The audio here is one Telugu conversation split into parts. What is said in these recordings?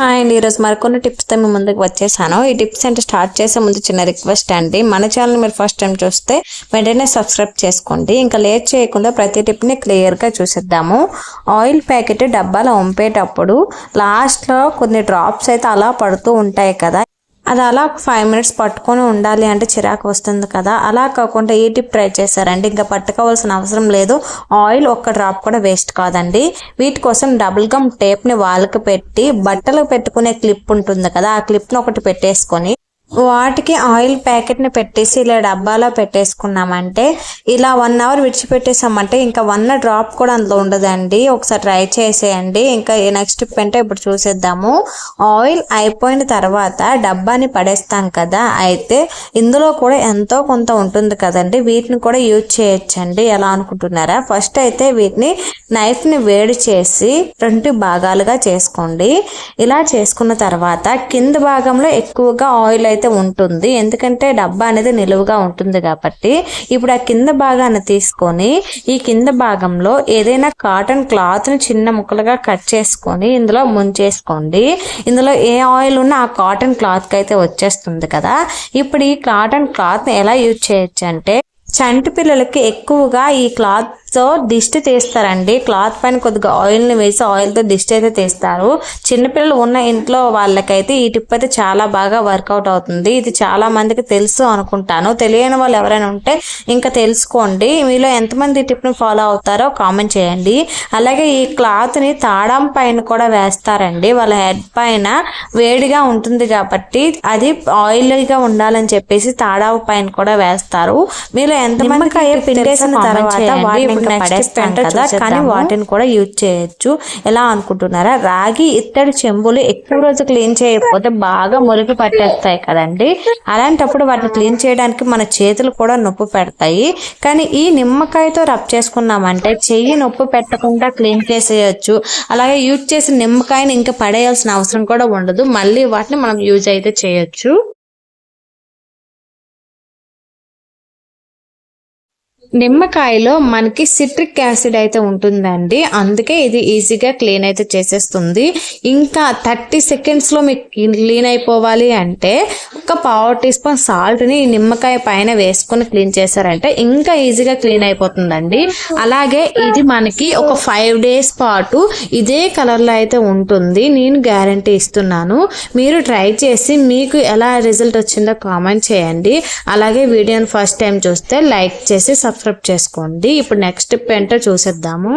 హాయ్ అండి, ఈరోజు మరికొన్ని టిప్స్తో మీ ముందుకు వచ్చేసాను. ఈ టిప్స్ అంటే స్టార్ట్ చేసే ముందు చిన్న రిక్వెస్ట్ అండి, మన ఛానల్ మీరు ఫస్ట్ టైం చూస్తే వెంటనే సబ్స్క్రైబ్ చేసుకోండి. ఇంకా లేట్ చేయకుండా ప్రతి టిప్ని క్లియర్గా చూసేద్దాము. ఆయిల్ ప్యాకెట్ డబ్బాలో వంపేటప్పుడు లాస్ట్లో కొన్ని డ్రాప్స్ అయితే అలా పడుతూ ఉంటాయి కదా, అది అలా 5 మినిట్స్ పట్టుకొని ఉండాలి అంటే చిరాకు వస్తుంది కదా. అలా కాకుండా ఈ టిప్ ట్రై చేశారండి, ఇంకా పట్టుకోవాల్సిన అవసరం లేదు. ఆయిల్ ఒక్క డ్రాప్ కూడా వేస్ట్ కాదండి. వీటి కోసం డబుల్ గమ్ టేప్ని వాళ్ళకి పెట్టి బట్టలు పెట్టుకునే క్లిప్ ఉంటుంది కదా, ఆ క్లిప్ని ఒకటి పెట్టేసుకొని వాటికి ఆయిల్ ప్యాకెట్ని పెట్టేసి ఇలా డబ్బాలో పెట్టేసుకున్నామంటే ఇలా 1 అవర్ విడిచిపెట్టేసామంటే ఇంకా 1 డ్రాప్ కూడా అందులో ఉండదండి. ఒకసారి ట్రై చేసేయండి. ఇంకా నెక్స్ట్ టిప్ అంటే ఇప్పుడు చూసేద్దాము. ఆయిల్ అయిపోయిన తర్వాత డబ్బాని పడేస్తాం కదా, అయితే ఇందులో కూడా ఎంతో కొంత ఉంటుంది కదండి, వీటిని కూడా యూజ్ చేయొచ్చండి. ఎలా అనుకుంటున్నారా? ఫస్ట్ అయితే వీటిని నైఫ్ని వేడి చేసి 2 భాగాలుగా చేసుకోండి. ఇలా చేసుకున్న తర్వాత కింద భాగంలో ఎక్కువగా ఆయిల్ అయితే ఉంటుంది, ఎందుకంటే డబ్బా అనేది నిలువుగా ఉంటుంది కాబట్టి. ఇప్పుడు ఆ కింద భాగాన్ని తీసుకొని ఈ కింద భాగంలో ఏదైనా కాటన్ క్లాత్ ని చిన్న ముక్కలుగా కట్ చేసుకొని ఇందులో ముంచేసుకోండి. ఇందులో ఏ ఆయిల్ ఉన్నా ఆ కాటన్ క్లాత్ కి అయితే వచ్చేస్తుంది కదా. ఇప్పుడు ఈ కాటన్ క్లాత్ ని ఎలా యూజ్ చేయొచ్చు అంటే, చంటి పిల్లలకి ఎక్కువగా ఈ క్లాత్ తో దిష్టి తీస్తారండి. క్లాత్ పైన కొద్దిగా ఆయిల్ని వేసి ఆయిల్తో దిష్టి అయితే తీస్తారు. చిన్నపిల్లలు ఉన్న ఇంట్లో వాళ్ళకైతే ఈ టిప్ అయితే చాలా బాగా వర్కౌట్ అవుతుంది. ఇది చాలా మందికి తెలుసు అనుకుంటాను. తెలియని వాళ్ళు ఎవరైనా ఉంటే ఇంకా తెలుసుకోండి. మీలో ఎంతమంది ఈ టిప్ని ఫాలో అవుతారో కామెంట్ చేయండి. అలాగే ఈ క్లాత్ని తాళం పైన కూడా వేస్తారండి. వాళ్ళ హెడ్ పైన వేడిగా ఉంటుంది కాబట్టి అది ఆయిల్గా ఉండాలని చెప్పేసి తాళం పైన కూడా వేస్తారు. మీలో ఎంతమందికి పిండేసిన తర్వాత వాటిని పడేస్తాం కదా, కానీ వాటిని కూడా యూజ్ చేయొచ్చు. ఎలా అనుకుంటున్నారా? రాగి ఇత్తడి చెంబులు ఎక్కువ రోజు క్లీన్ చేయకపోతే బాగా మురికి పట్టేస్తాయి కదండి. అలాంటప్పుడు వాటిని క్లీన్ చేయడానికి మన చేతులు కూడా నొప్పి పెడతాయి. కానీ ఈ నిమ్మకాయతో రబ్ చేసుకున్నామంటే చెయ్యి నొప్పి పెట్టకుండా క్లీన్ చేసేయచ్చు. అలాగే యూజ్ చేసిన నిమ్మకాయని ఇంకా పడేయాల్సిన అవసరం కూడా ఉండదు. మళ్ళీ వాటిని మనం యూజ్ అయితే చేయొచ్చు. నిమ్మకాయలో మనకి సిట్రిక్ యాసిడ్ అయితే ఉంటుందండి, అందుకే ఇది ఈజీగా క్లీన్ అయితే చేసేస్తుంది. ఇంకా 30 సెకండ్స్లో మీకు క్లీన్ అయిపోవాలి అంటే ఒక 1/2 టీ స్పూన్ సాల్ట్ని నిమ్మకాయ పైన వేసుకొని క్లీన్ చేశారంటే ఇంకా ఈజీగా క్లీన్ అయిపోతుందండి. అలాగే ఇది మనకి ఒక 5 డేస్ పాటు ఇదే కలర్లో అయితే ఉంటుంది. నేను గ్యారంటీ ఇస్తున్నాను. మీరు ట్రై చేసి మీకు ఎలా రిజల్ట్ వచ్చిందో కామెంట్ చేయండి. అలాగే వీడియోని ఫస్ట్ టైం చూస్తే లైక్ చేసి సబ్స్క్రైబ్ చేసుకోండి. ఇప్పుడు నెక్స్ట్ స్టెప్ ఏంటో చూసేద్దాము.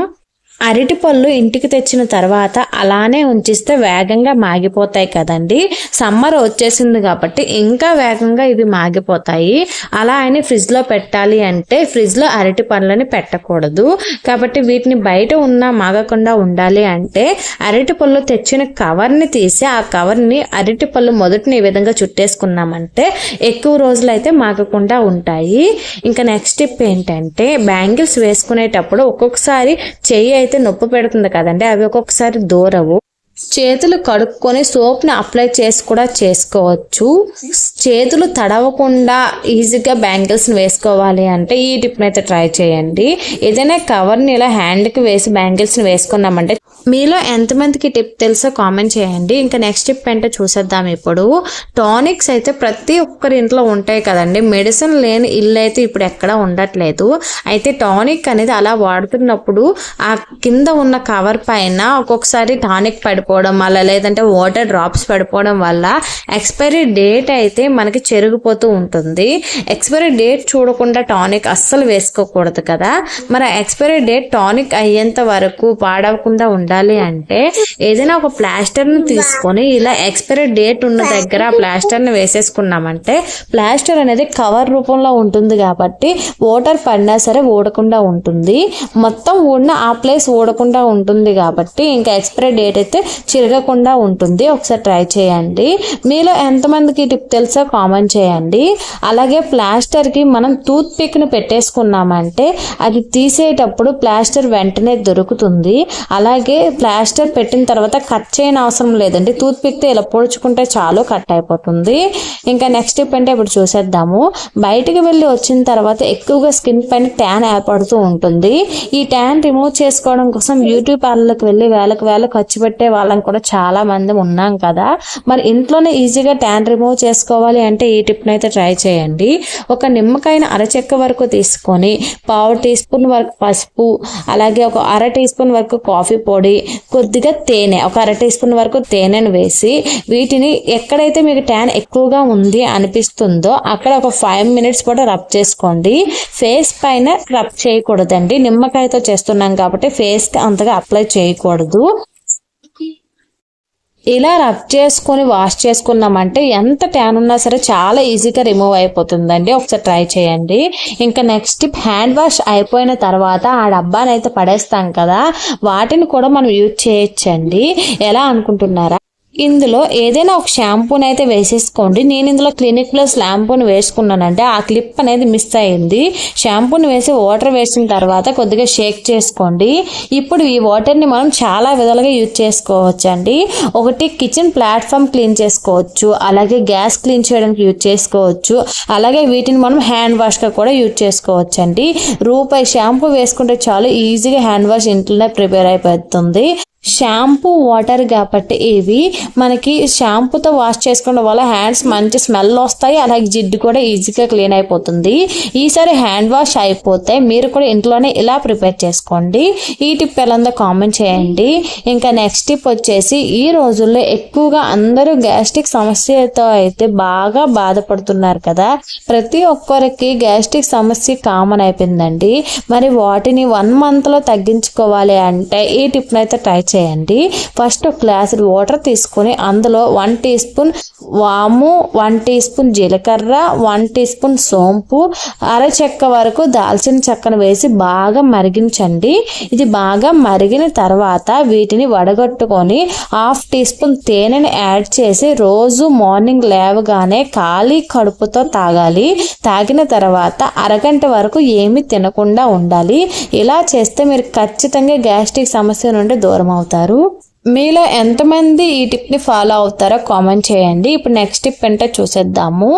అరటి పళ్ళు ఇంటికి తెచ్చిన తర్వాత అలానే ఉంచిస్తే వేగంగా మాగిపోతాయి కదండి. సమ్మర్ వచ్చేసింది కాబట్టి ఇంకా వేగంగా ఇవి మాగిపోతాయి. అలా అని ఫ్రిడ్జ్లో పెట్టాలి అంటే ఫ్రిడ్జ్లో అరటి పళ్ళని పెట్టకూడదు. కాబట్టి వీటిని బయట ఉన్న మాగకుండా ఉండాలి అంటే అరటి పళ్ళు తెచ్చిన కవర్ని తీసి ఆ కవర్ని అరటి పళ్ళు మొదటిని ఈ విధంగా చుట్టేసుకున్నామంటే ఎక్కువ రోజులు అయితే మాగకుండా ఉంటాయి. ఇంకా నెక్స్ట్ టిప్ ఏంటంటే, బ్యాంగిల్స్ వేసుకునేటప్పుడు ఒక్కొక్కసారి చెయ్యి అయితే నొప్పి పెడుతుంది కదండి, అవి ఒక్కొక్కసారి దూరవు. చేతులు కడుక్కొని సోప్ని అప్లై చేసి కూడా చేసుకోవచ్చు. చేతులు తడవకుండా ఈజీగా బ్యాంగిల్స్ని వేసుకోవాలి అంటే ఈ టిప్ని అయితే ట్రై చేయండి. ఏదైనా కవర్ని ఇలా హ్యాండ్కి వేసి బ్యాంగిల్స్ని వేసుకున్నామంటే మీలో ఎంతమందికి టిప్ తెలుసో కామెంట్ చేయండి. ఇంకా నెక్స్ట్ టిప్ ఏంటో చూసేద్దాం. ఇప్పుడు టానిక్స్ అయితే ప్రతి ఒక్కరి ఇంట్లో ఉంటాయి కదండి. మెడిసిన్ లేని ఇల్లు అయితే ఇప్పుడు ఎక్కడ ఉండట్లేదు. అయితే టానిక్ అనేది అలా వాడుతున్నప్పుడు ఆ కింద ఉన్న కవర్ పైన ఒక్కొక్కసారి టానిక్ పడిపోవడం వల్ల లేదంటే వాటర్ డ్రాప్స్ పడిపోవడం వల్ల ఎక్స్పైరీ డేట్ అయితే మనకి చెరిగిపోతూ ఉంటుంది. ఎక్స్పైరీ డేట్ చూడకుండా టానిక్ అస్సలు వేసుకోకూడదు కదా. మరి ఎక్స్పైరీ డేట్ టానిక్ అయ్యేంత వరకు పాడవకుండా ఉండాలి అంటే ఏదైనా ఒక ప్లాస్టర్ని తీసుకొని ఇలా ఎక్స్పైరీ డేట్ ఉన్న దగ్గర ఆ ప్లాస్టర్ని వేసేసుకున్నామంటే ప్లాస్టర్ అనేది కవర్ రూపంలో ఉంటుంది కాబట్టి వాటర్ పడినా సరే ఊడకుండా ఉంటుంది. మొత్తం ఊడిన ఆ ప్లేస్ ఊడకుండా ఉంటుంది కాబట్టి ఇంకా ఎక్స్పైరీ డేట్ అయితే చిరగకుండా ఉంటుంది. ఒకసారి ట్రై చేయండి. మీలో ఎంతమందికి టిప్ తెలుసో కామెంట్ చేయండి. అలాగే ప్లాస్టర్కి మనం టూత్ పిక్ని పెట్టేసుకున్నామంటే అది తీసేటప్పుడు ప్లాస్టర్ వెంటనే దొరుకుతుంది. అలాగే ప్లాస్టర్ పెట్టిన తర్వాత కట్ చేయని అవసరం లేదండి, టూత్ పిక్తో ఇలా పొడుచుకుంటే చాలు కట్ అయిపోతుంది. ఇంకా నెక్స్ట్ టిప్ అంటే ఇప్పుడు చూసేద్దాము. బయటికి వెళ్ళి వచ్చిన తర్వాత ఎక్కువగా స్కిన్ పైన ట్యాన్ ఏర్పడుతూ ఉంటుంది. ఈ ట్యాన్ రిమూవ్ చేసుకోవడం కోసం బ్యూటీ పార్లర్కి వెళ్ళి వేలకు ఖర్చు పెట్టే వాళ్ళం కూడా చాలా మంది ఉన్నాం కదా. మరి ఇంట్లోనే ఈజీగా ట్యాన్ రిమూవ్ చేసుకోవాలి అంటే ఈ టిప్ని అయితే ట్రై చేయండి. ఒక నిమ్మకాయను అరచెక్క వరకు తీసుకొని 1/2 టీ స్పూన్ వరకు పసుపు, అలాగే ఒక 1/2 టీ స్పూన్ వరకు కాఫీ పొడి, కొద్దిగా తేనె, ఒక 1/2 టీ స్పూన్ వరకు తేనెను వేసి వీటిని ఎక్కడైతే మీకు ట్యాన్ ఎక్కువగా ఉంది అనిపిస్తుందో అక్కడ ఒక 5 మినిట్స్ పాటు రబ్ చేసుకోండి. ఫేస్ పైన రబ్ చేయకూడదండి, నిమ్మకాయతో చేస్తున్నాం కాబట్టి ఫేస్కి అంతగా అప్లై చేయకూడదు. ఇలా రబ్ చేసుకొని వాష్ చేసుకున్నామంటే ఎంత ట్యాన్ ఉన్నా సరే చాలా ఈజీగా రిమూవ్ అయిపోతుందండి. ఒకసారి ట్రై చేయండి. ఇంకా నెక్స్ట్ టిప్, హ్యాండ్ వాష్ అయిపోయిన తర్వాత ఆ డబ్బాని అయితే పడేస్తాం కదా, వాటిని కూడా మనం యూజ్ చేయొచ్చండి. ఎలా అనుకుంటున్నారా? ఇందులో ఏదైనా ఒక షాంపూని అయితే వేసేసుకోండి. నేను ఇందులో క్లినిక్ ప్లస్ షాంపూని వేసుకున్నానంటే ఆ క్లిప్ అనేది మిస్ అయింది. షాంపూని వేసి వాటర్ వేసిన తర్వాత కొద్దిగా షేక్ చేసుకోండి. ఇప్పుడు ఈ వాటర్ని మనం చాలా విధాలుగా యూజ్ చేసుకోవచ్చు అండి. ఒకటి, కిచెన్ ప్లాట్ఫామ్ క్లీన్ చేసుకోవచ్చు, అలాగే గ్యాస్ క్లీన్ చేయడానికి యూజ్ చేసుకోవచ్చు, అలాగే వీటిని మనం హ్యాండ్ వాష్గా కూడా యూజ్ చేసుకోవచ్చు అండి. రూపాయి షాంపూ వేసుకుంటే చాలు ఈజీగా హ్యాండ్ వాష్ ఇంట్లోనే ప్రిపేర్ అయిపోతుంది. షాంపూ వాటర్ కాబట్టి ఇవి మనకి షాంపూతో వాష్ చేసుకోవడం వల్ల హ్యాండ్స్ మంచి స్మెల్ వస్తాయి, అలాగే జిడ్డు కూడా ఈజీగా క్లీన్ అయిపోతుంది. ఈసారి హ్యాండ్ వాష్ అయిపోతే మీరు కూడా ఇంట్లోనే ఇలా ప్రిపేర్ చేసుకోండి. ఈ టిప్ ఎలా ఉందో కామెంట్ చేయండి. ఇంకా నెక్స్ట్ టిప్ వచ్చేసి, ఈ రోజుల్లో ఎక్కువగా అందరూ గ్యాస్ట్రిక్ సమస్యతో అయితే బాగా బాధపడుతున్నారు కదా. ప్రతి ఒక్కరికి గ్యాస్ట్రిక్ సమస్య కామన్ అయిపోయిందండి. మరి వాటిని 1 మంత్లో తగ్గించుకోవాలి అంటే ఈ టిప్ని అయితే ట్రై చేయండి. ఫస్ట్ ఒక గ్లాసు వాటర్ తీసుకొని అందులో 1 టీ స్పూన్ వాము, 1 టీ స్పూన్ జీలకర్ర, 1 టీ స్పూన్ సోంపు, అరచెక్క వరకు దాల్చిన చెక్కను వేసి బాగా మరిగించండి. ఇది బాగా మరిగిన తర్వాత వీటిని వడగట్టుకొని 1/2 టీ స్పూన్ తేనెని యాడ్ చేసి రోజు మార్నింగ్ లేవగానే ఖాళీ కడుపుతో తాగాలి. తాగిన తర్వాత అరగంట వరకు ఏమీ తినకుండా ఉండాలి. ఇలా చేస్తే మీరు ఖచ్చితంగా గ్యాస్ట్రిక్ సమస్య నుండి దూరం అవుతారు. మీలో ఎంతమంది ఈ టిప్ని ఫాలో అవుతారో కామెంట్ చేయండి. ఇప్పుడు నెక్స్ట్ టిప్ అంటే చూసేద్దాము.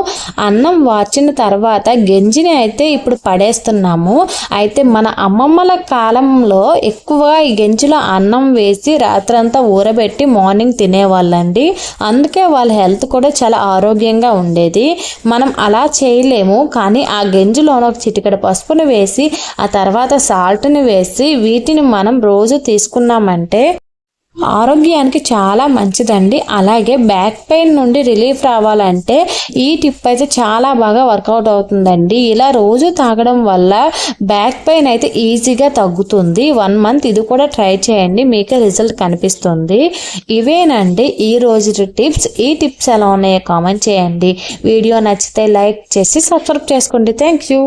అన్నం వార్చిన తర్వాత గంజిని అయితే ఇప్పుడు పడేస్తున్నాము. అయితే మన అమ్మమ్మల కాలంలో ఎక్కువగా ఈ గంజిలో అన్నం వేసి రాత్రంతా ఊరబెట్టి మార్నింగ్ తినేవాళ్ళండి. అందుకే వాళ్ళ హెల్త్ కూడా చాలా ఆరోగ్యంగా ఉండేది. మనం అలా చేయలేము, కానీ ఆ గంజిలో ఒక చిటికెడు పసుపుని వేసి ఆ తర్వాత సాల్ట్ని వేసి వీటిని మనం రోజు తీసుకున్నామంటే ఆరోగ్యానికి చాలా మంచిదండి. అలాగే బ్యాక్ పెయిన్ నుండి రిలీఫ్ రావాలంటే ఈ టిప్ అయితే చాలా బాగా వర్కౌట్ అవుతుందండి. ఇలా రోజు తాగడం వల్ల బ్యాక్ పెయిన్ అయితే ఈజీగా తగ్గుతుంది. 1 మంత్ ఇది కూడా ట్రై చేయండి, మీకే రిజల్ట్ కనిపిస్తుంది. ఇవేనండి ఈ రోజు టిప్స్. ఈ టిప్స్ ఎలా ఉన్నాయో కామెంట్ చేయండి. వీడియో నచ్చితే లైక్ చేసి సబ్స్క్రైబ్ చేసుకోండి. Thank you.